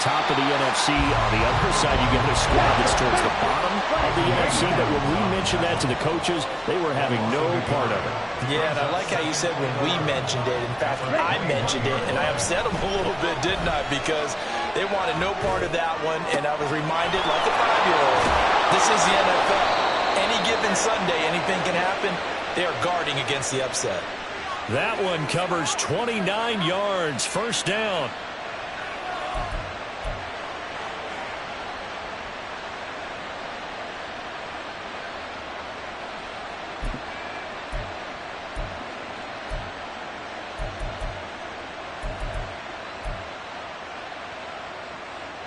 top of the NFC. On the other side, you get a squad that's towards the bottom of the NFC. But when we mentioned that to the coaches, they were having no part of it. Yeah, and I like how you said when we mentioned it. In fact, I mentioned it, and I upset them a little bit, didn't I? Because they wanted no part of that one, and I was reminded, like a 5-year-old, this is the NFL. Any given Sunday, anything can happen. They are guarding against the upset. That one covers 29 yards. First down.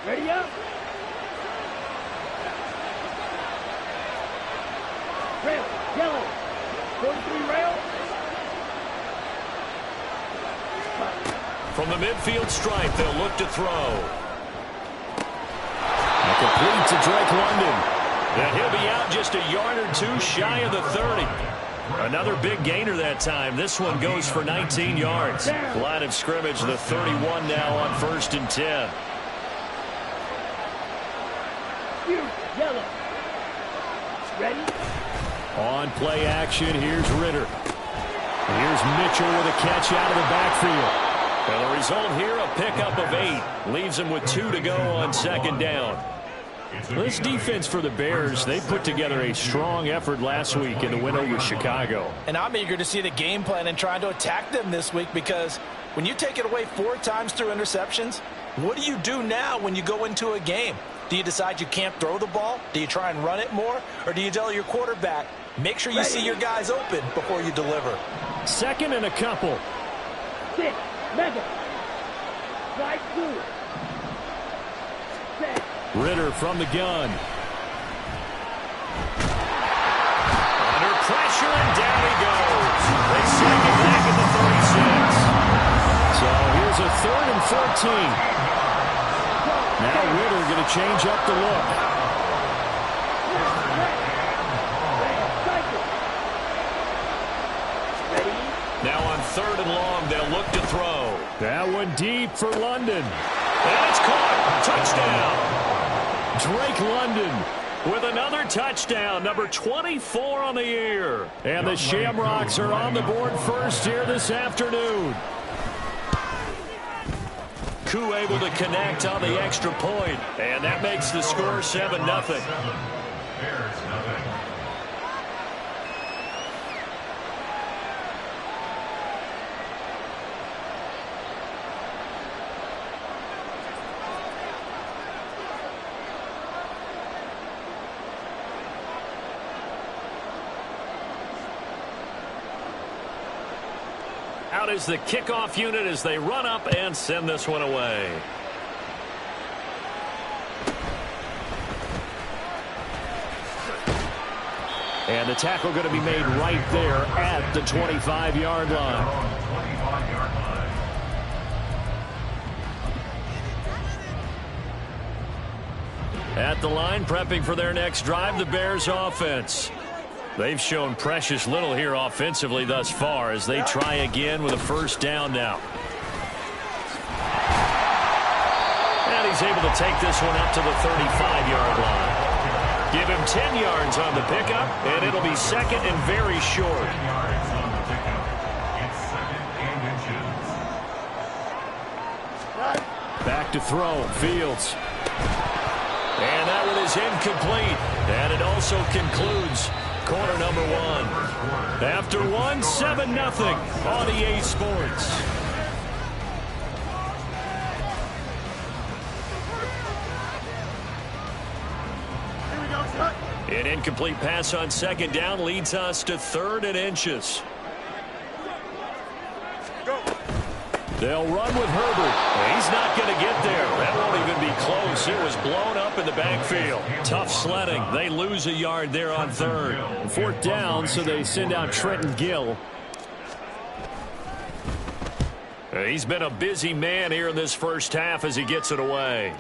Ready up. Rail, yellow. 43 rail. From the midfield stripe, they'll look to throw. A complete to Drake London. And he'll be out just a yard or two shy of the 30. Another big gainer that time. This one goes for 19 yards. Line of scrimmage, the 31 now on 1st and 10. Yellow. Ready? On play action, here's Ritter. Here's Mitchell with a catch out of the backfield. And the result here, a pickup of 8. Leaves them with 2 to go on 2nd down. This defense for the Bears, they put together a strong effort last week in the win over Chicago. And I'm eager to see the game plan and trying to attack them this week, because when you take it away 4 times through interceptions, what do you do now when you go into a game? Do you decide you can't throw the ball? Do you try and run it more? Or do you tell your quarterback, make sure you see your guys open before you deliver? 2nd and a couple. 6, mega. Right through. Ritter from the gun. Under pressure, and down he goes. They sack him back at the 36. So here's a 3rd and 14. Now Ritter going to change up the look. Now on 3rd and long, they'll look to throw. That one deep for London. And it's caught. Touchdown. Drake London with another touchdown, number 24 on the year. And the Shamrocks are on the board first here this afternoon. Koo able to connect on the extra point, and that makes the score 7-0. Out is the kickoff unit as they run up and send this one away. And the tackle going to be made right there at the 25-yard line. At the line, prepping for their next drive, the Bears offense. They've shown precious little here offensively thus far as they try again with a 1st down now. And he's able to take this one up to the 35-yard line. Give him 10 yards on the pickup, and it'll be 2nd and very short. Back to throw, Fields. And that one is incomplete. And it also concludes quarter number 1. After 1, 7-0 on EA Sports. An incomplete pass on 2nd down leads us to 3rd and inches. They'll run with Herbert. He's not going to get there. That won't even be close. It was blown up in the backfield. Tough sledding. They lose a yard there on 3rd. 4th down, so they send out Trenton Gill. He's been a busy man here in this first half as he gets it away.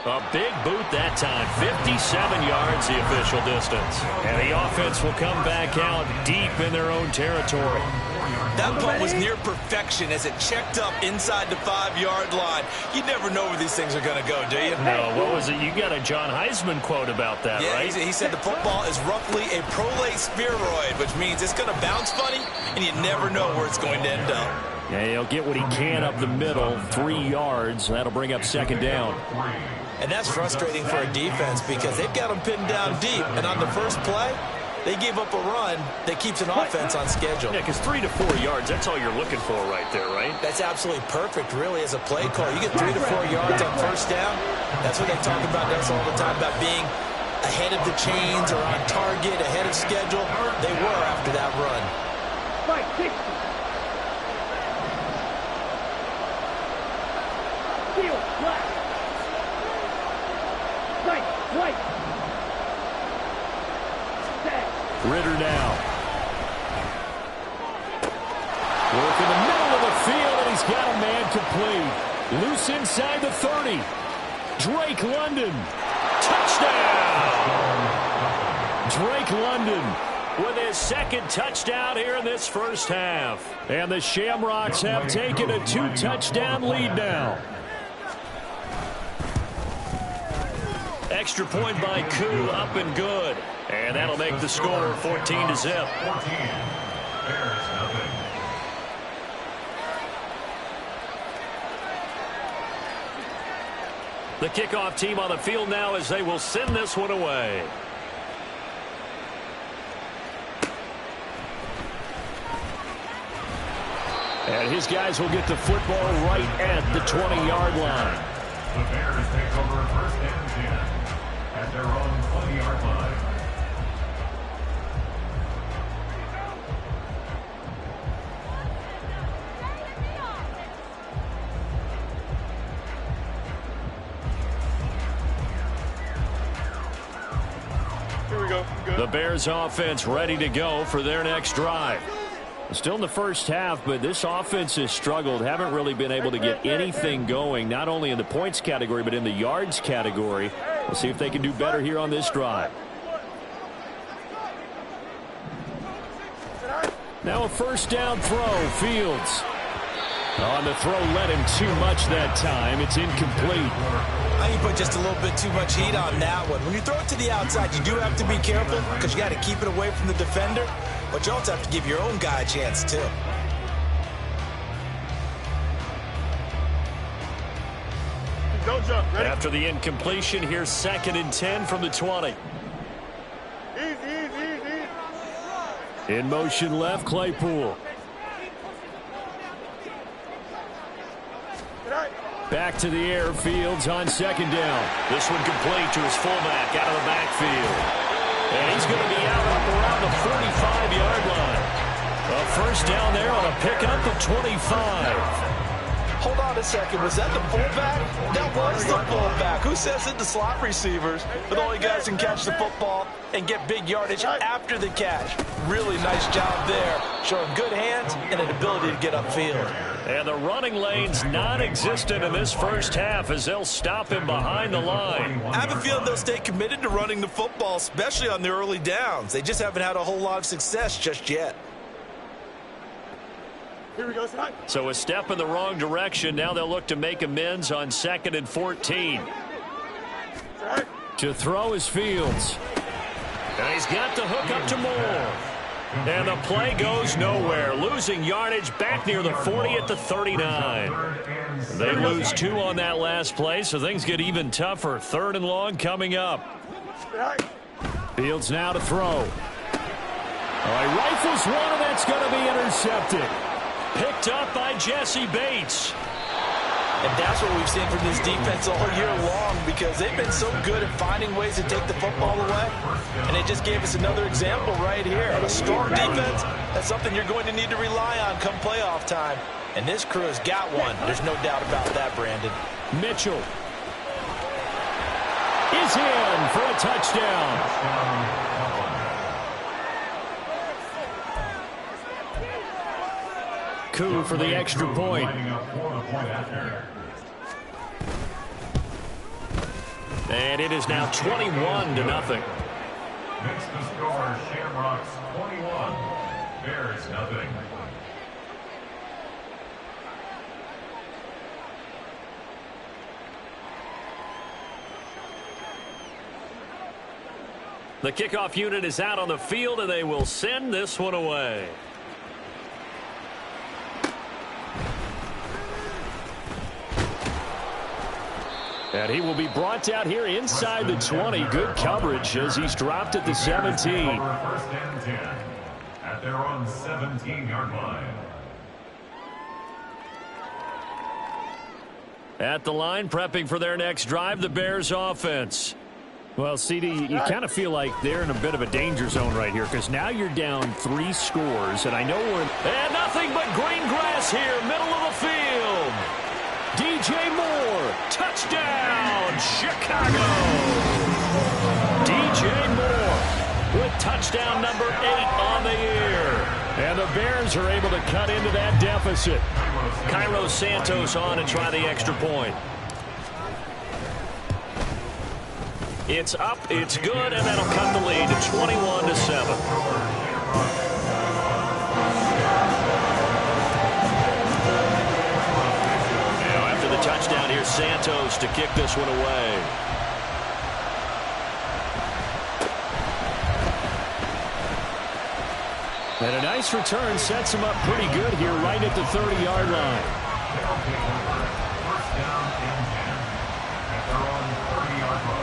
A big boot that time. 57 yards the official distance. And the offense will come back out deep in their own territory. That punt was near perfection as it checked up inside the 5-yard line. You never know where these things are going to go, do you? No, what was it? You got a John Heisman quote about that, right? He said the football is roughly a prolate spheroid, which means it's going to bounce funny, and you never know where it's going to end up. Yeah, he'll get what he can up the middle, 3 yards. That'll bring up second down. And that's frustrating for a defense because they've got them pinned down deep, and on the first play, they gave up a run that keeps an offense on schedule. Yeah, because 3 to 4 yards, that's all you're looking for right there, right? That's absolutely perfect, really, as a play call. You get 3 to 4 yards on first down. That's what they talk about us all the time, about being ahead of the chains or on target, ahead of schedule. They were after that run. Right, 60. Field, flat. Right. Ritter now. Work in the middle of the field, and he's got a man complete. Loose inside the 30. Drake London. Touchdown! Drake London with his second touchdown here in this first half. And the Shamrocks have taken a 2-touchdown lead now. Extra point by Koo, up and good. And that'll make the score 14-0. The kickoff team on the field now as they will send this one away. And his guys will get the football right at the 20-yard line. The Bears take over first and 10 at their own 20-yard line. Here we go. The Bears offense ready to go for their next drive. Still in the first half, but this offense has struggled. Haven't really been able to get anything going, not only in the points category, but in the yards category. We'll see if they can do better here on this drive. Now a first down throw, Fields. On the throw, led him too much that time. It's incomplete. I think you put just a little bit too much heat on that one. When you throw it to the outside, you do have to be careful because you got to keep it away from the defender. But you also have to give your own guy a chance, too. Don't jump. Ready? After the incompletion, here's 2nd and 10 from the 20. Easy. In motion left, Claypool. Back to the air, Fields on 2nd down. This one complete to his fullback out of the backfield. And he's going to be out up around the 45-yard line. A first down there on a pickup of 25. Hold on a second. Was that the fullback? That was the fullback. Who says that the slot receivers are the only guys who can catch the football and get big yardage after the catch? Really nice job there, showing good hands and an ability to get upfield. And the running lane's non-existent in this first half as they'll stop him behind the line. I have a feeling they'll stay committed to running the football, especially on the early downs. They just haven't had a whole lot of success just yet. Here we go, slide. So a step in the wrong direction. Now they'll look to make amends on 2nd and 14. Slide. To throw is Fields. And he's got the hook up to Moore. And the play goes nowhere. Losing yardage back near the 40 at the 39. They lose 2 on that last play, so things get even tougher. 3rd and long coming up. Fields now to throw. He rifles one, and that's going to be intercepted. Picked up by Jesse Bates. And that's what we've seen from this defense all year long because they've been so good at finding ways to take the football away. And they just gave us another example right here. A strong defense, that's something you're going to need to rely on come playoff time. And this crew has got one. There's no doubt about that, Brandon. Mitchell is in for a touchdown. Koo for the extra point. And it is now 21-0. Makes the score Shamrocks 21, Bears nothing. The kickoff unit is out on the field, and they will send this one away. And he will be brought out here inside the 20. Good coverage as he's dropped at the 17. First and 10 at their own 17-yard line. At the line, prepping for their next drive, the Bears offense. Well, CD, you kind of feel like they're in a bit of a danger zone right here because now you're down 3 scores, and I know we're... And nothing but green grass here, middle of the field. DJ Moore, touchdown, Chicago. DJ Moore with touchdown number 8 on the year. And the Bears are able to cut into that deficit. Cairo Santos on to try the extra point. It's up, it's good, and that'll cut the lead to 21-7. Now after the touchdown, here's Santos to kick this one away. And a nice return sets him up pretty good here right at the 30-yard line. First down and 10 at their own 30-yard line.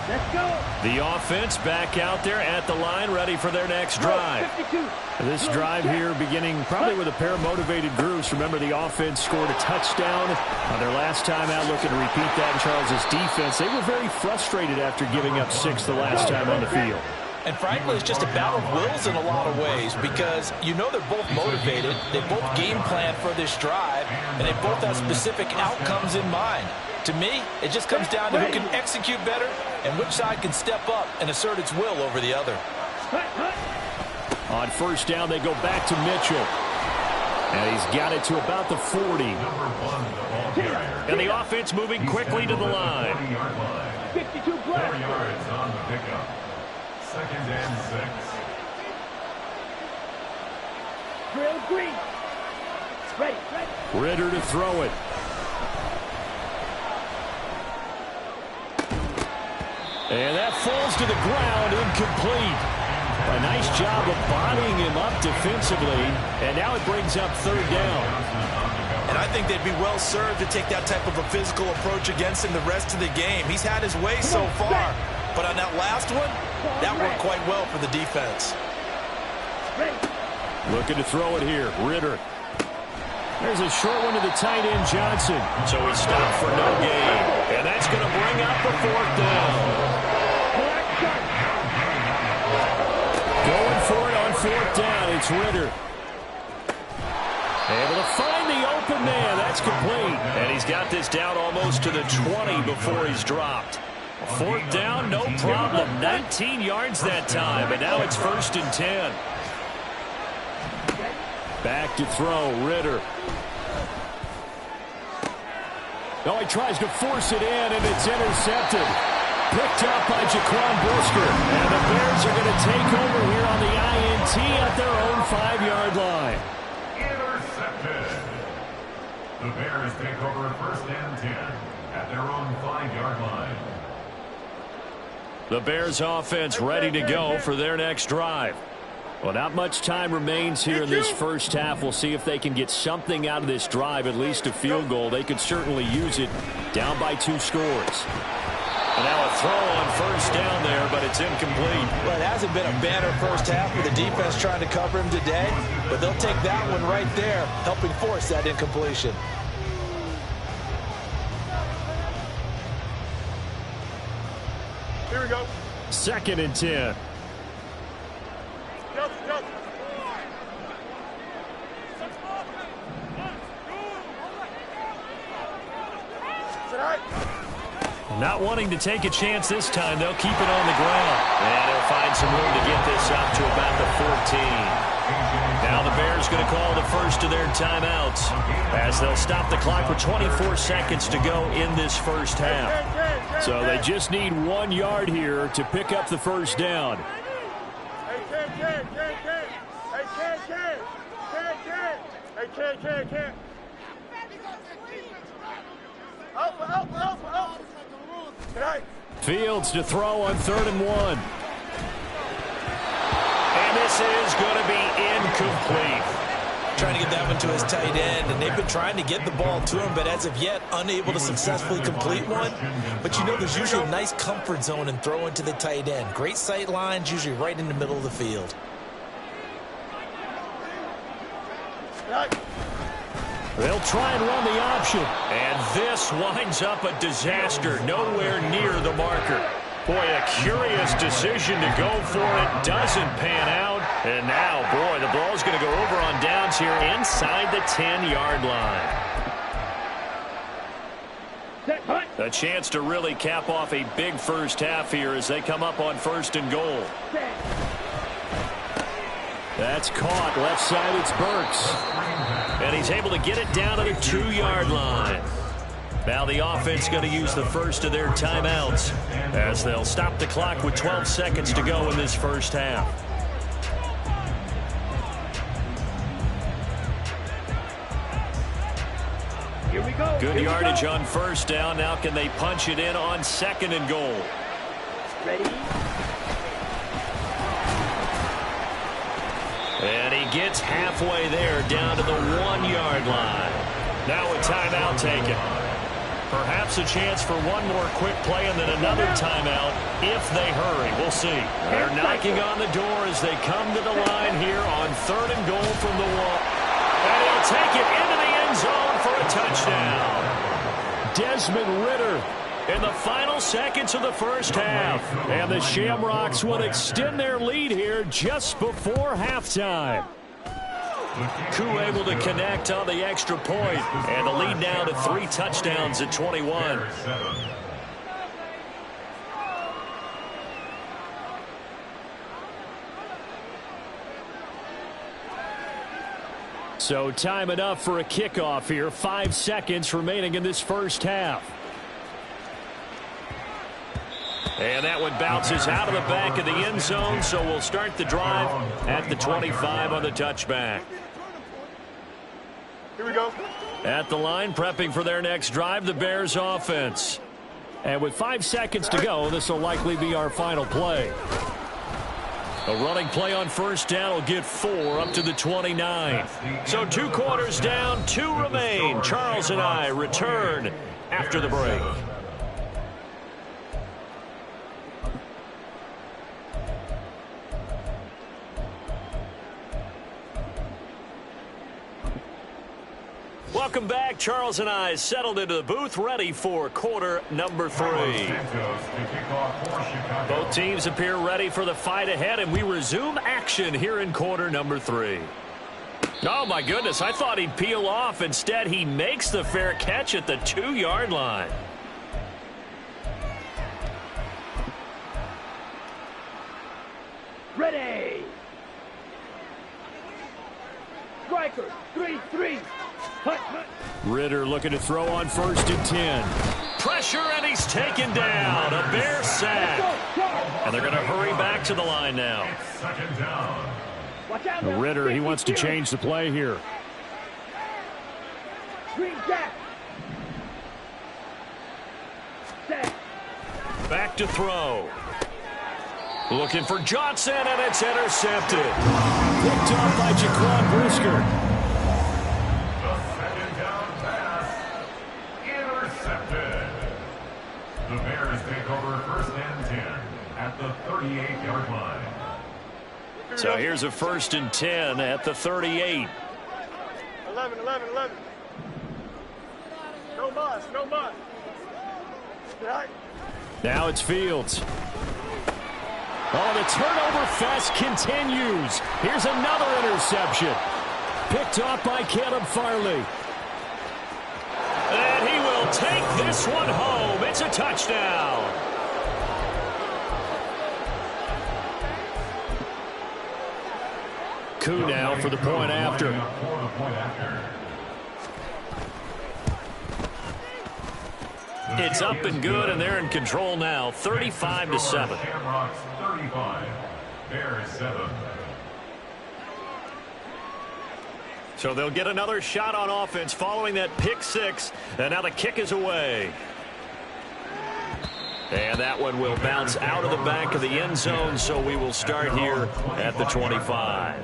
Let's go. The offense back out there at the line, ready for their next drive. 52. This drive here beginning probably with a pair of motivated groups. Remember, the offense scored a touchdown on their last time out, looking to repeat that in Charles's defense. They were very frustrated after giving up 6 the last time on the field. And frankly, it's just a battle of wills in a lot of ways because you know they're both motivated, they both game plan for this drive, and they both have specific outcomes in mind. To me, it just comes down to who can execute better and which side can step up and assert its will over the other. On first down, they go back to Mitchell. And he's got it to about the 40. Number 1, the ball carrier. And the offense moving quickly to the line. 40-yard line. 52 4 black. yards on the pickup. Second and 6. Drill green. Ready. Ritter to throw it. And that falls to the ground, incomplete. A nice job of bodying him up defensively. And now it brings up 3rd down. And I think they'd be well served to take that type of a physical approach against him the rest of the game. He's had his way so far. But on that last one, that worked quite well for the defense. Looking to throw it here. Ritter. There's a short one to the tight end, Johnson. So he stopped for no gain. And that's going to bring up the 4th down. Going for it on 4th down. It's Ritter. Able to find the open man. That's complete. And he's got this down almost to the 20 before he's dropped. 4th down, no problem. 19 yards that time. And now it's 1st and 10. Back to throw, Ritter. Oh, he tries to force it in, and it's intercepted. Picked up by Jaquan Brisker. And the Bears are going to take over here on the INT at their own 5-yard line. Intercepted. The Bears take over 1st and 10 at their own 5-yard line. The Bears offense ready to go for their next drive. Well, not much time remains here in this first half. We'll see if they can get something out of this drive, at least a field goal. They could certainly use it, down by 2 scores. And now a throw on 1st down there, but it's incomplete. Well, it hasn't been a banner first half with the defense trying to cover him today, but they'll take that one right there, helping force that incompletion. Here we go. 2nd and 10. Go. Not wanting to take a chance this time, they'll keep it on the ground. And they'll find some room to get this up to about the 14. Now the Bears going to call the first of their timeouts as they'll stop the clock with 24 seconds to go in this first half. So they just need 1 yard here to pick up the 1st down. Hey, Up. Tonight. Fields to throw on 3rd and 1. And this is going to be incomplete. Trying to get that one to his tight end, and they've been trying to get the ball to him, but as of yet, unable to successfully complete one. But you know, there's usually a nice comfort zone in throwing to the tight end. Great sight lines, usually right in the middle of the field. They'll try and run the option. And this winds up a disaster. Nowhere near the marker. Boy, a curious decision to go for it. Doesn't pan out. And now, boy, the ball's going to go over on downs here inside the 10-yard line. A chance to really cap off a big first half here as they come up on 1st and goal. That's caught. Left side, it's Burks. And he's able to get it down to the 2-yard line. Now the offense going to use the first of their timeouts as they'll stop the clock with 12 seconds to go in this first half. Here we go. Good yardage on 1st down. Now can they punch it in on 2nd and goal? Ready? And he gets halfway there down to the 1-yard line. Now a timeout taken. Perhaps a chance for one more quick play and then another timeout if they hurry. We'll see. They're knocking on the door as they come to the line here on 3rd and goal from the 1. And he'll take it into the end zone for a touchdown. Desmond Ridder in the final seconds of the first half. And the Shamrocks will extend their lead here just before halftime. Koo able to connect on the extra point, and the lead now to 3 touchdowns at 21. So time enough for a kickoff here. 5 seconds remaining in this first half. And that one bounces out of the back of the end zone, so we'll start the drive at the 25 on the touchback. Here we go. At the line, prepping for their next drive, the Bears offense. And with 5 seconds to go, this will likely be our final play. A running play on 1st down will get 4 up to the 29. So 2 quarters down, 2 remain. Charles and I return after the break. Welcome back. Charles and I settled into the booth, ready for quarter number 3. Both teams appear ready for the fight ahead, and we resume action here in quarter number 3. Oh, my goodness. I thought he'd peel off. Instead, he makes the fair catch at the 2-yard line. Ready. Striker, 3-3. Ridder looking to throw on 1st and 10. Pressure, and he's taken down. A Bear sack. And they're going to hurry back to the line now. Ridder, he wants to change the play here. Green jack. Back to throw. Looking for Johnson, and it's intercepted. Picked off by Jaquan Brisker. The Bears take over 1st and 10 at the 38-yard line. So here's a 1st and 10 at the 38. 11. No muss, no muss. Now it's Fields. Oh, the turnover fest continues. Here's another interception. Picked off by Caleb Farley. And he will take this one home. It's a touchdown. Koo now for the point after. It's up and good, and they're in control now, 35-7. Shamrocks 35, Bears 7. So they'll get another shot on offense following that pick 6, and now the kick is away. And that one will bounce out of the back of the end zone, so we will start here at the 25.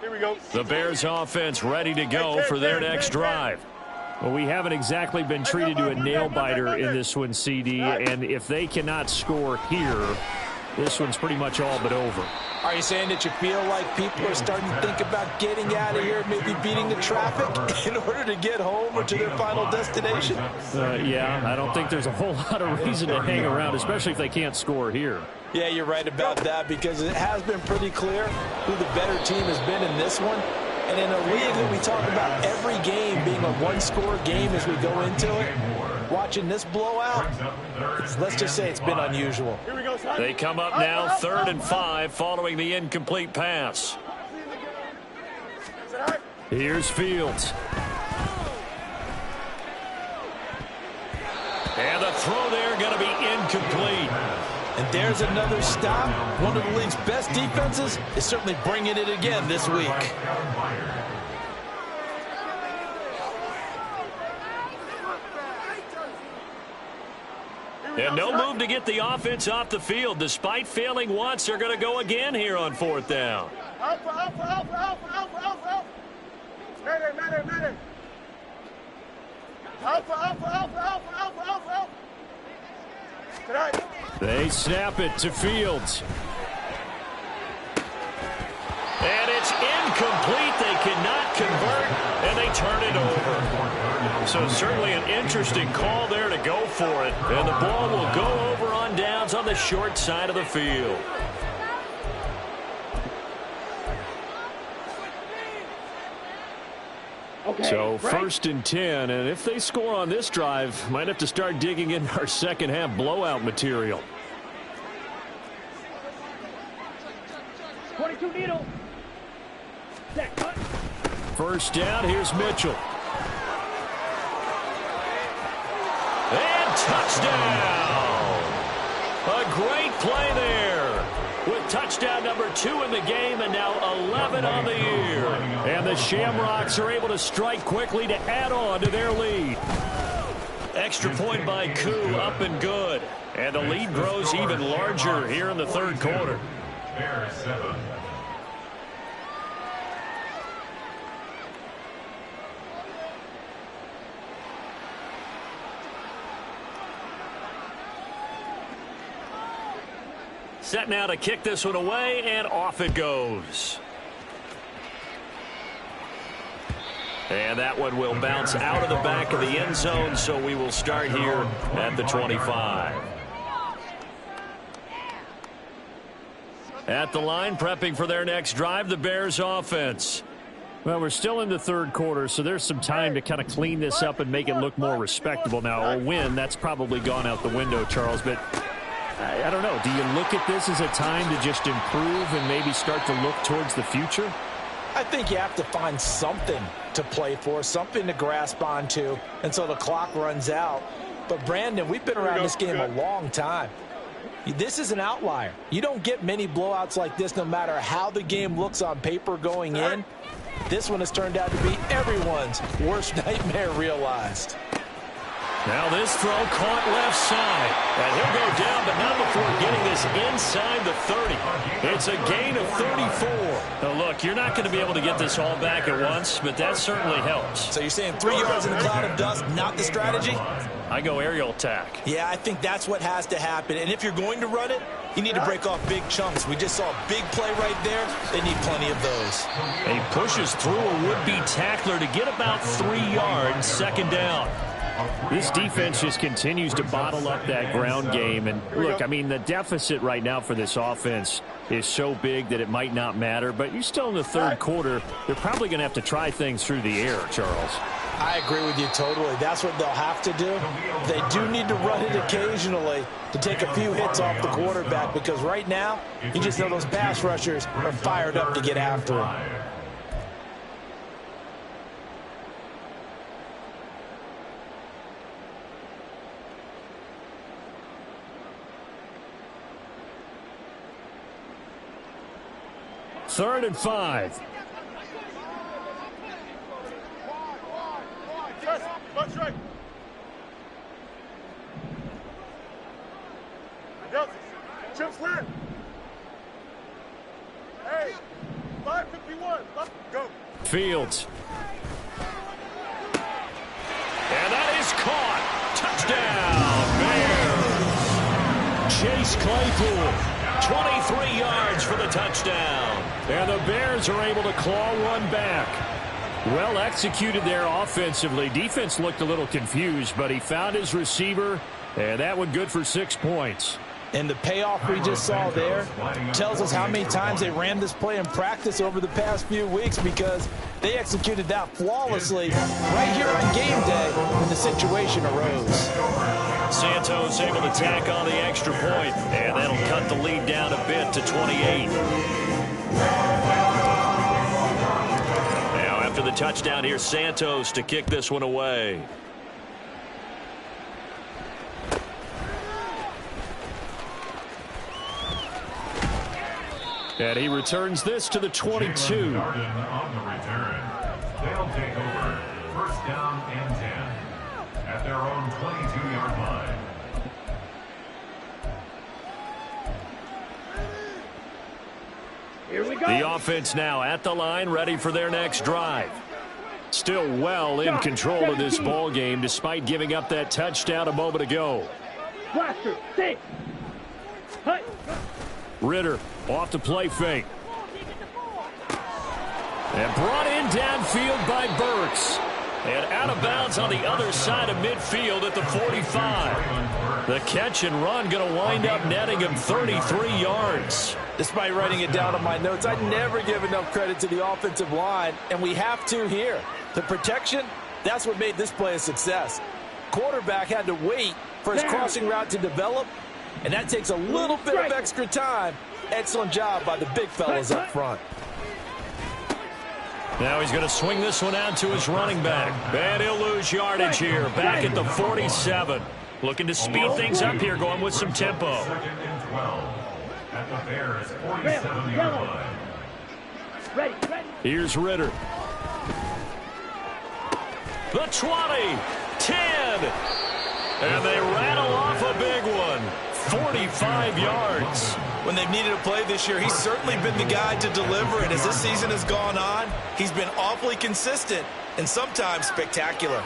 Here we go. The Bears offense ready to go for their next drive. Well, we haven't exactly been treated to a nail-biter in this one, CD, and if they cannot score here, this one's pretty much all but over. Are you saying that you feel like people are starting to think about getting out of here, maybe beating the traffic in order to get home or to their final destination? Yeah, I don't think there's a whole lot of reason to hang around, especially if they can't score here. Yeah, you're right about that, because it has been pretty clear who the better team has been in this one. And in a league that we talk about every game being a one-score game as we go into it, watching this blowout, let's just say it's been unusual. Here we go, son. They come up now 3rd and 5 following the incomplete pass. Here's Fields. And the throw there going to be incomplete. And there's another stop. One of the league's best defenses is certainly bringing it again this week. And no move to get the offense off the field. Despite failing once, they're going to go again here on 4th down. Alpha. Matter. Alpha. Tonight. They snap it to Fields. And it's incomplete. They cannot convert, and they turn it over. So certainly an interesting call there to go for it. And the ball will go over on downs on the short side of the field. Okay, So break. 1st and 10, and if they score on this drive, might have to start digging in our second half blowout material. 22 needle. Set cut. 1st down, here's Mitchell. And touchdown! A great play there. With touchdown number 2 in the game and now 11 on the year. And the Shamrocks are able to strike quickly to add on to their lead. Extra point by Koo, up and good. And the lead grows even larger here in the 3rd quarter. Bears 7. Set now to kick this one away, and off it goes. And that one will bounce out of the back of the end zone, so we will start here at the 25. At the line, prepping for their next drive, the Bears offense. Well, we're still in the 3rd quarter, so there's some time to kind of clean this up and make it look more respectable. Now, a win, that's probably gone out the window, Charles, but I don't know. Do you look at this as a time to just improve and maybe start to look towards the future? I think you have to find something to play for, something to grasp onto until the clock runs out. But, Brandon, we've been around this game a long time. This is an outlier. You don't get many blowouts like this no matter how the game looks on paper going in. This one has turned out to be everyone's worst nightmare realized. Now this throw caught left side. And he'll go down, but not before getting this inside the 30. It's a gain of 34. Now look, you're not going to be able to get this all back at once, but that certainly helps. So you're saying 3 yards in a cloud of dust, not the strategy? I go aerial attack. Yeah, I think that's what has to happen. And if you're going to run it, you need to break off big chunks. We just saw a big play right there. They need plenty of those. He pushes through a would-be tackler to get about 3 yards, 2nd down. This defense just continues to bottle up that ground game. And look, I mean, the deficit right now for this offense is so big that it might not matter. But you're still in the 3rd quarter. They're probably going to have to try things through the air, Charles. I agree with you totally. That's what they'll have to do. They do need to run it occasionally to take a few hits off the quarterback, because right now, you just know those pass rushers are fired up to get after him. Third and 5. Just, right. clear. Hey, 551. Go. Fields. And that is caught. Touchdown, Bears. Chase Claypool, 23 yards for the touchdown. And the Bears are able to claw one back. Well executed there offensively. Defense looked a little confused, but he found his receiver, and that one good for 6 points. And the payoff we just saw there tells us how many times they ran this play in practice over the past few weeks, because they executed that flawlessly right here on game day when the situation arose. Santos able to tack on the extra point, and that'll cut the lead down a bit to 28. Now after the touchdown, here's Santos to kick this one away. And he returns this to the 22. On the return. They'll take over. First down and 10 at their own 22-yard line. Here we go. The offense now at the line, ready for their next drive. Still well in control of this ball game, despite giving up that touchdown a moment ago. Blaster, stay. Hey. Ritter off to play fake. And brought in downfield by Burks. And out of bounds on the other side of midfield at the 45. The catch and run going to wind up netting him 33 yards. Despite writing it down on my notes, I never give enough credit to the offensive line, and we have to here. The protection, that's what made this play a success. Quarterback had to wait for his crossing route to develop, and that takes a little bit of extra time. Excellent job by the big fellas up front. Now he's going to swing this one out to his running back. And he'll lose yardage here, back at the 47. Looking to speed things up here, going with some tempo. Second and 12 at the Bears' 47-yard line. Ready. Here's Ritter. The 20, 10. And they rattle off a big one. 45 yards. When they've needed a play this year, he's certainly been the guy to deliver, and as this season has gone on, he's been awfully consistent and sometimes spectacular.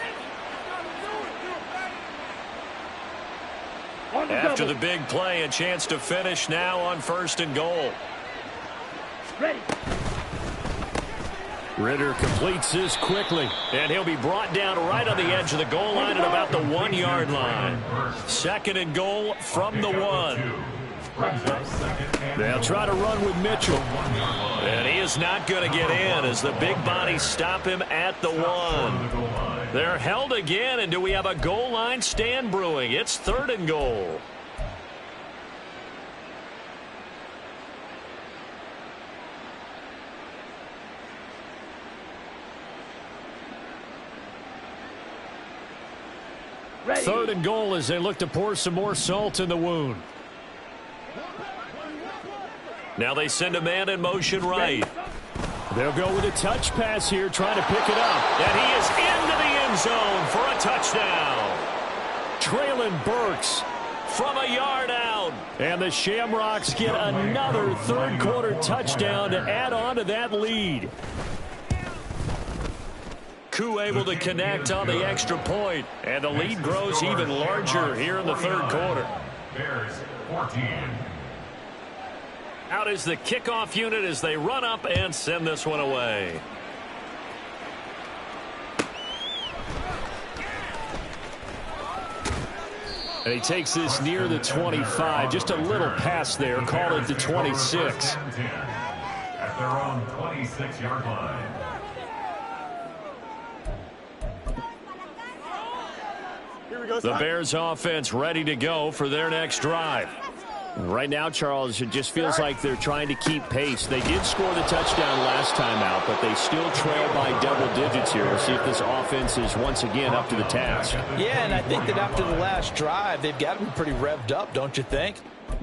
After the big play, a chance to finish now on 1st and goal. Ready. Ritter completes this quickly, and he'll be brought down right on the edge of the goal line at about the 1-yard line. 2nd and goal from the 1. They'll try to run with Mitchell. And he is not going to get in as the big bodies stop him at the 1. They're held again, and do we have a goal line stand brewing? It's 3rd and goal. Ready. 3rd and goal as they look to pour some more salt in the wound. Now they send a man in motion right. They'll go with a touch pass here, trying to pick it up. And he is into the end zone for a touchdown. Traylon Burks from a yard out. And the Shamrocks get another third-quarter touchdown to add on to that lead. Koo able to connect on the extra point, and the lead grows even larger here in the 3rd quarter. Bears 14. Out is the kickoff unit as they run up and send this one away. And he takes this near the 25. Just a little pass there. Call it the 26. At their own 26-yard line. The Bears offense ready to go for their next drive. Right now, Charles, it just feels like they're trying to keep pace. They did score the touchdown last time out, but they still trail by double digits here. We'll see if this offense is once again up to the task. Yeah, and I think that after the last drive, they've got them pretty revved up, don't you think?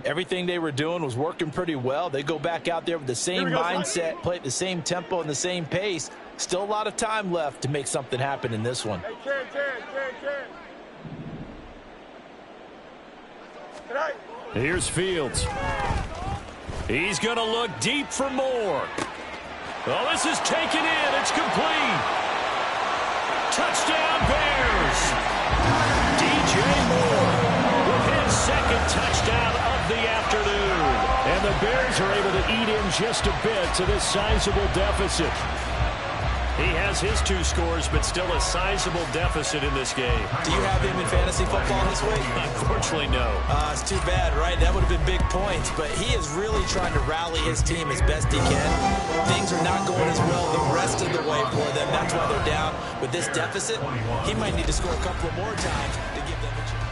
Everything they were doing was working pretty well. They go back out there with the same mindset, play at the same tempo and the same pace. Still a lot of time left to make something happen in this one. Hey, Ken. Good night. Here's Fields. He's going to look deep for more. Oh, this is taken in. It's complete. Touchdown, Bears. DJ Moore with his second touchdown of the afternoon. And the Bears are able to eat in just a bit to this sizable deficit. He has his 2 scores, but still a sizable deficit in this game. Do you have him in fantasy football this week? Unfortunately, no. It's too bad, right? That would have been big points, but he is really trying to rally his team as best he can. Things are not going as well the rest of the way for them. That's why they're down. With this deficit, he might need to score a couple of more times to give them a chance.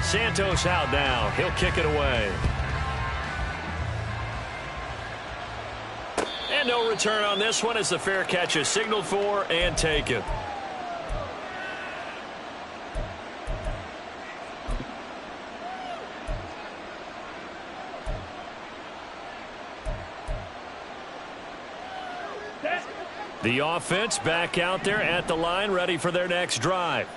Santos out now. He'll kick it away. And no return on this one as the fair catch is signaled for and taken. The offense back out there at the line, ready for their next drive.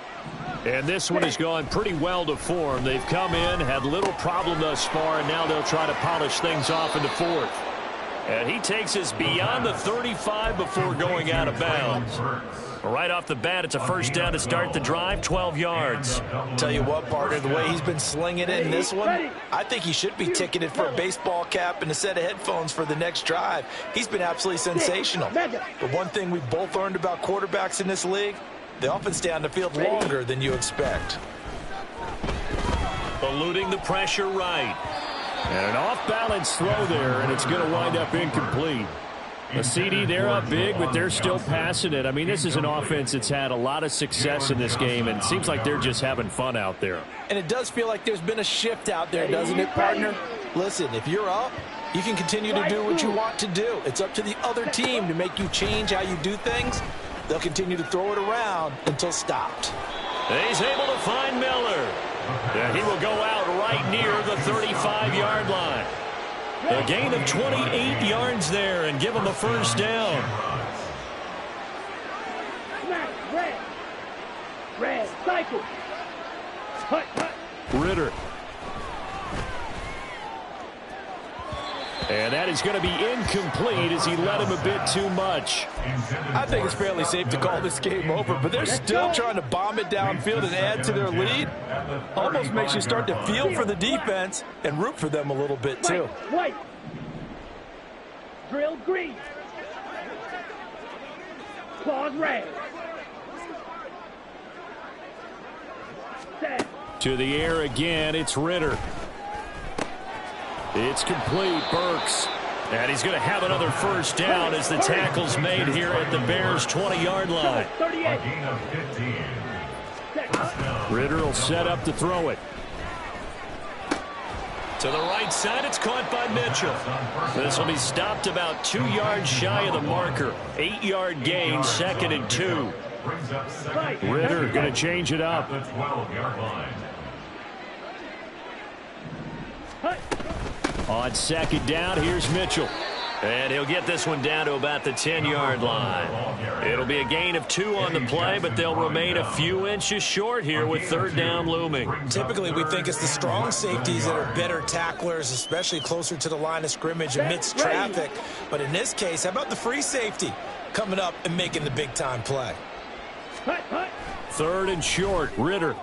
And this one has gone pretty well to form. They've come in, had little problem thus far, and now they'll try to polish things off in the 4th. And he takes us beyond the 35 before going out of bounds. Right off the bat, it's a first down to start the drive, 12 yards. Tell you what, partner, the way he's been slinging it in this one, I think he should be ticketed for a baseball cap and a set of headphones for the next drive. He's been absolutely sensational. But one thing we've both learned about quarterbacks in this league, they often stay on the field longer than you expect. Eluding the pressure right. And an off-balance throw there, and it's going to wind up incomplete. A CD, they're up big, but they're still passing it. I mean, this is an offense that's had a lot of success in this game, and it seems like they're just having fun out there. And it does feel like there's been a shift out there, doesn't it, partner? Listen, if you're up, you can continue to do what you want to do. It's up to the other team to make you change how you do things. They'll continue to throw it around until stopped. He's able to find Miller. And he will go out right near the 35-yard line. A gain of 28 yards there and give him a first down. Red, cycle. Hut, hut. Ritter. And that is going to be incomplete as he led him a bit too much. I think it's fairly safe to call this game over, but they're still trying to bomb it downfield and add to their lead. Almost makes you start to feel for the defense and root for them a little bit, too. White. Drill green. Claws red. Set. To the air again, it's Ritter. It's complete, Burks. And he's going to have another first down as the tackle's made here at the Bears' 20-yard line. 38. Ritter will set up to throw it. To the right side, it's caught by Mitchell. This will be stopped about 2 yards shy of the marker. 8-yard gain, 2nd and 2. Ritter going to change it up. On 2nd down, here's Mitchell. And he'll get this one down to about the 10-yard line. It'll be a gain of 2 on the play, but they'll remain a few inches short here with 3rd down looming. Typically, we think it's the strong safeties that are better tacklers, especially closer to the line of scrimmage amidst traffic. But in this case, how about the free safety coming up and making the big-time play? 3rd and short, Ritter.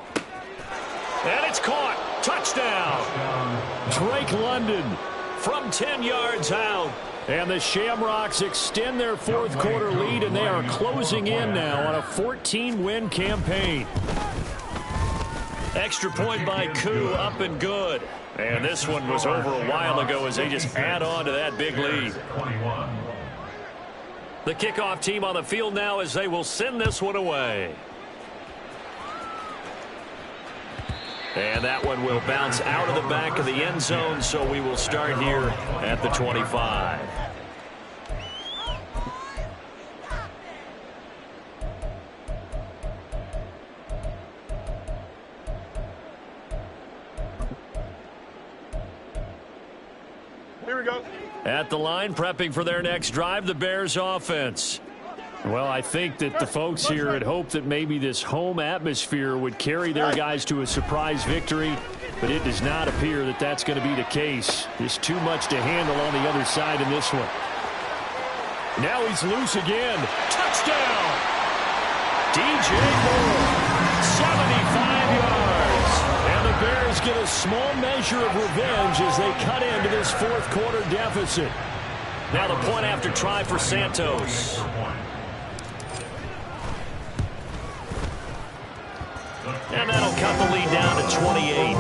And it's caught. Touchdown. Drake London from 10 yards out. And the Shamrocks extend their 4th quarter lead, and they are closing in now on a 14-win campaign. Extra point by Koo, up and good. And this one was over a while ago as they just add on to that big lead. The kickoff team on the field now as they will send this one away. And that one will bounce out of the back of the end zone, so we will start here at the 25. Here we go. At the line, prepping for their next drive, the Bears offense. Well, I think that the folks here had hoped that maybe this home atmosphere would carry their guys to a surprise victory, but it does not appear that that's going to be the case. Just too much to handle on the other side in this one. Now he's loose again. Touchdown! DJ Moore, 75 yards. And the Bears get a small measure of revenge as they cut into this fourth quarter deficit. Now the point after try for Santos. And that'll cut the lead down to 28.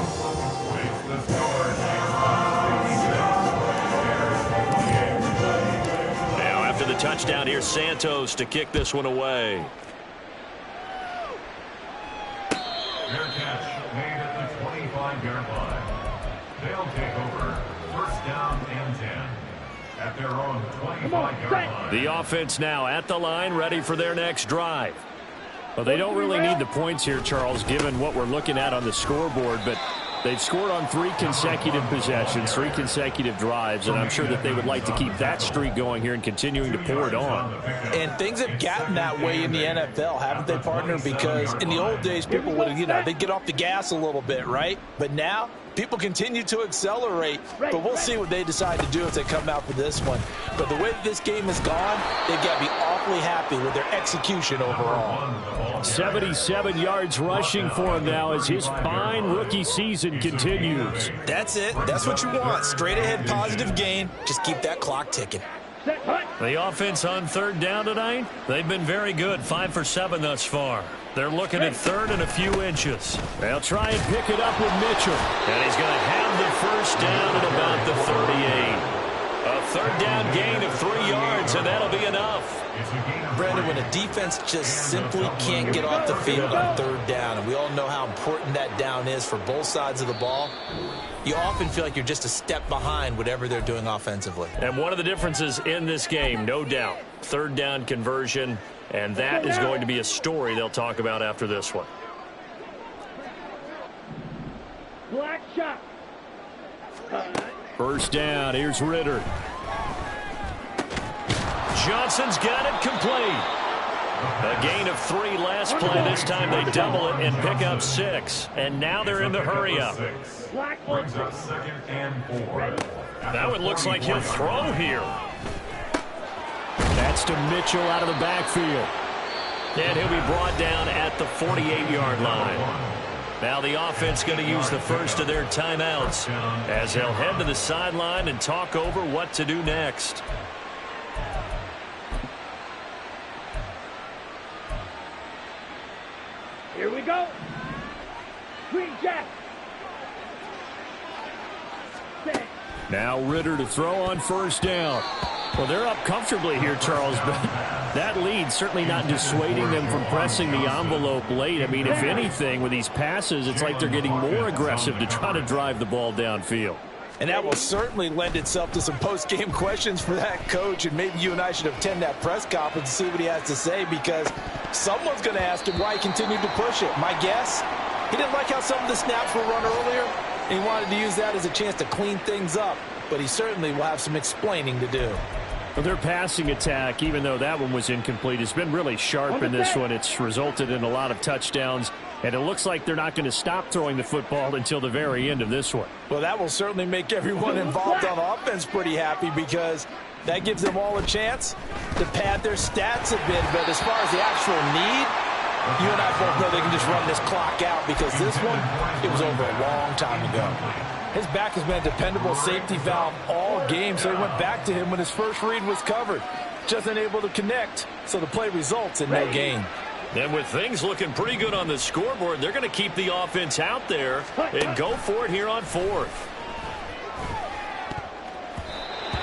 Now after the touchdown, here's Santos to kick this one away. Their catch made at the 25-yard line. They'll take over first down and 10 at their own 25-yard line. The offense now at the line, ready for their next drive. Well, they don't really need the points here, Charles, given what we're looking at on the scoreboard, but they've scored on 3 consecutive possessions, 3 consecutive drives, and I'm sure that they would like to keep that streak going here and continuing to pour it on. And things have gotten that way in the NFL, haven't they, partner? Because in the old days, people would, they'd get off the gas a little bit, right? But now, people continue to accelerate, but we'll see what they decide to do if they come out for this one. But the way that this game has gone, they've got to be awfully happy with their execution overall. 77 yards rushing for him now as his fine rookie season continues. That's it. That's what you want. Straight ahead positive gain. Just keep that clock ticking. The offense on third down tonight, they've been very good, 5 for 7 thus far. They're looking at third and a few inches. They'll try and pick it up with Mitchell. And he's going to have the first down at about the 38. A third down gain of 3 yards, and that'll be enough. Brandon, when a defense just simply can't get off the field on third down, and we all know how important that down is for both sides of the ball, you often feel like you're just a step behind whatever they're doing offensively. And one of the differences in this game, no doubt, third down conversion, and that is going to be a story they'll talk about after this one. Black shot. First down, here's Ritter. Johnson's got it complete. A gain of 3 last play. This time they double it and pick up 6. And now they're in the hurry-up. Brings up second and 4. That one looks like he'll throw here. That's to Mitchell out of the backfield. And he'll be brought down at the 48-yard line. Now the offense going to use the first of their timeouts as they'll head to the sideline and talk over what to do next. Here we go. Green Jack. Now Ritter to throw on first down. Well, they're up comfortably here, Charles, but that lead certainly not dissuading them from pressing the envelope late. I mean, if anything, with these passes, it's like they're getting more aggressive to try to drive the ball downfield. And that will certainly lend itself to some post-game questions for that coach, and maybe you and I should attend that press conference and see what he has to say, because someone's going to ask him why he continued to push it. My guess, he didn't like how some of the snaps were run earlier, and he wanted to use that as a chance to clean things up, but he certainly will have some explaining to do. Well, their passing attack, even though that one was incomplete, has been really sharp in this one. It's resulted in a lot of touchdowns, and it looks like they're not going to stop throwing the football until the very end of this one. Well, that will certainly make everyone involved on offense pretty happy, because that gives them all a chance to pad their stats a bit. But as far as the actual need, you and I both know they can just run this clock out, because this one, it was over a long time ago. His back has been a dependable safety valve all game, so he went back to him when his first read was covered. Just unable to connect, so the play results in no gain. And with things looking pretty good on the scoreboard, they're going to keep the offense out there and go for it here on fourth.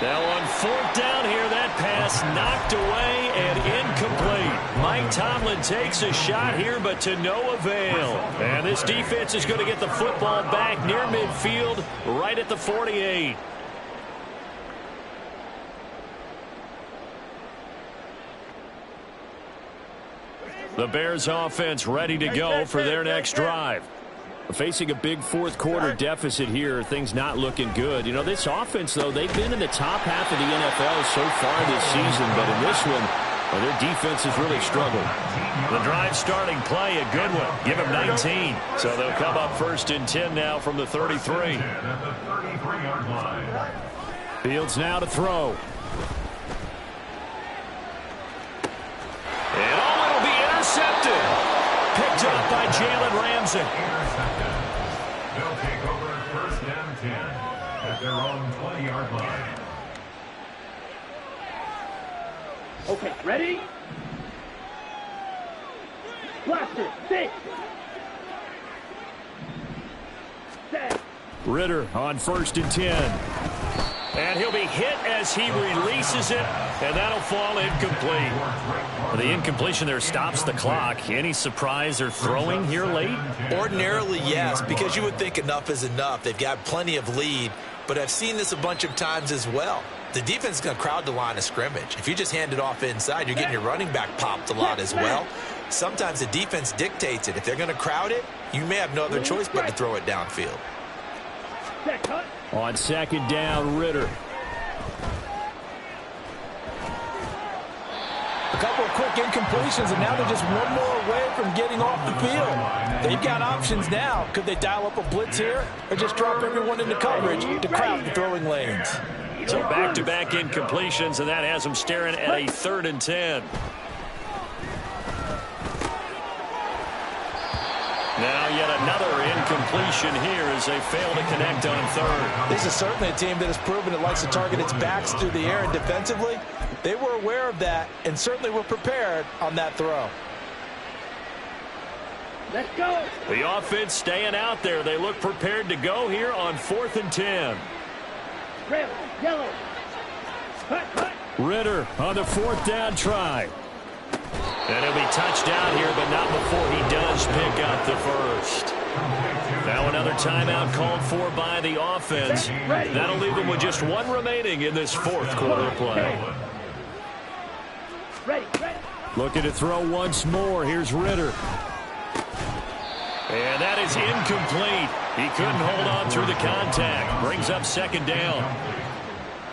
Now on fourth down here, that pass knocked away and incomplete. Mike Tomlin takes a shot here, but to no avail. And this defense is going to get the football back near midfield, right at the 48. The Bears offense ready to go for their next drive. Facing a big fourth quarter deficit here, things not looking good. You know, this offense, though, they've been in the top half of the NFL so far this season, but in this one, well, their defense has really struggled. The drive starting play, a good one. Give him 19. So they'll come up 1st and 10 now from the 33. Fields now to throw. And it'll be intercepted. Picked up by Jalen Ramsey. Intercepted. They'll take over 1st and 10 at their own 20-yard line. Okay, ready? Blaster, 6. Set. Ritter on 1st and 10. And he'll be hit as he releases it, and that'll fall incomplete. Well, the incompletion there stops the clock. Any surprise they're throwing here late? Ordinarily, yes, because you would think enough is enough. They've got plenty of lead, but I've seen this a bunch of times as well. The defense is going to crowd the line of scrimmage. If you just hand it off inside, you're getting your running back popped a lot as well. Sometimes the defense dictates it. If they're going to crowd it, you may have no other choice but to throw it downfield. On 2nd down, Ritter. A couple of quick incompletions, and now they're just one more away from getting off the field. They've got options now. Could they dial up a blitz here or just drop everyone into coverage to crowd the throwing lanes? So back-to-back incompletions, and that has them staring at a 3rd and 10. Now yet another incompletion here as they fail to connect on 3rd. This is certainly a team that has proven it likes to target its backs through the air, and defensively, they were aware of that and certainly were prepared on that throw. Let's go. The offense staying out there. They look prepared to go here on 4th and 10. Red, yellow. Cut, cut. Ritter on the 4th down try. And he'll be touched down here, but not before he does pick up the first. Now another timeout called for by the offense. That'll leave them with just one remaining in this 4th quarter play. Ready, ready. Looking to throw once more. Here's Ritter. And that is incomplete. He couldn't hold on through the contact. Brings up 2nd down.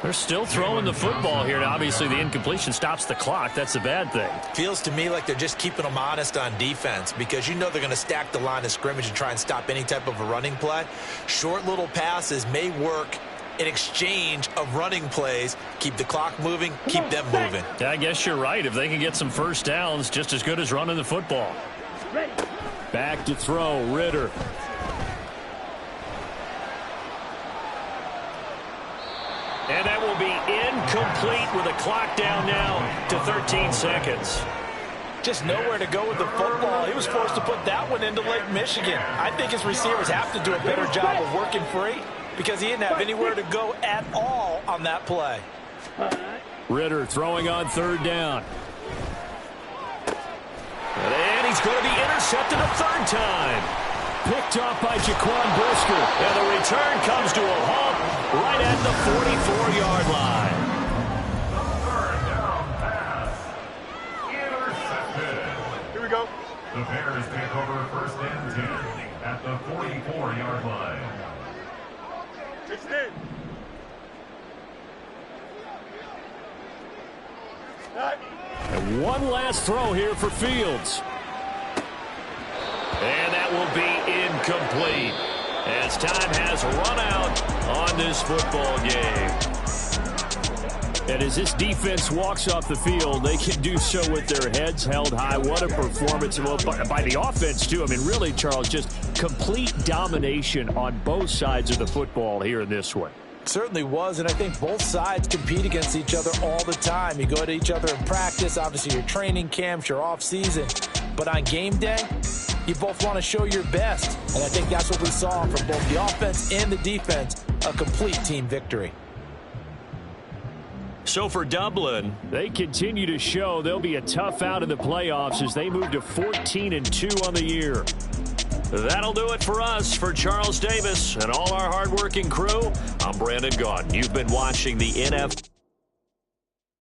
They're still throwing the football here. Now, obviously, the incompletion stops the clock. That's a bad thing. Feels to me like they're just keeping them honest on defense because you know they're going to stack the line of scrimmage and try and stop any type of a running play. Short little passes may work in exchange of running plays. Keep the clock moving, keep them moving. Yeah, I guess you're right. If they can get some first downs, just as good as running the football. Ready. Back to throw, Ritter. And that will be incomplete with the clock down now to 13 seconds. Just nowhere to go with the football. He was forced to put that one into Lake Michigan. I think his receivers have to do a better job of working free because he didn't have anywhere to go at all on that play. Ritter throwing on 3rd down. And he's going to be intercepted a 3rd time. Picked off by Jaquan Brisker. And the return comes to a halt right at the 44-yard line. The 3rd down pass. Intercepted. Here we go. The Bears take over 1st and 10 at the 44-yard line. Extend. And one last throw here for Fields. And that will be incomplete as time has run out on this football game. And as this defense walks off the field, they can do so with their heads held high. What a performance by the offense, too. I mean, really, Charles, just complete domination on both sides of the football here in this one. Certainly was, and I think both sides compete against each other all the time. You go to each other in practice, obviously your training camps, your off season, but on game day, you both want to show your best, and I think that's what we saw from both the offense and the defense, a complete team victory. So for Dublin, they continue to show they'll be a tough out in the playoffs as they move to 14-2 on the year. That'll do it for us. For Charles Davis and all our hardworking crew, I'm Brandon Gaudin. You've been watching the NFL.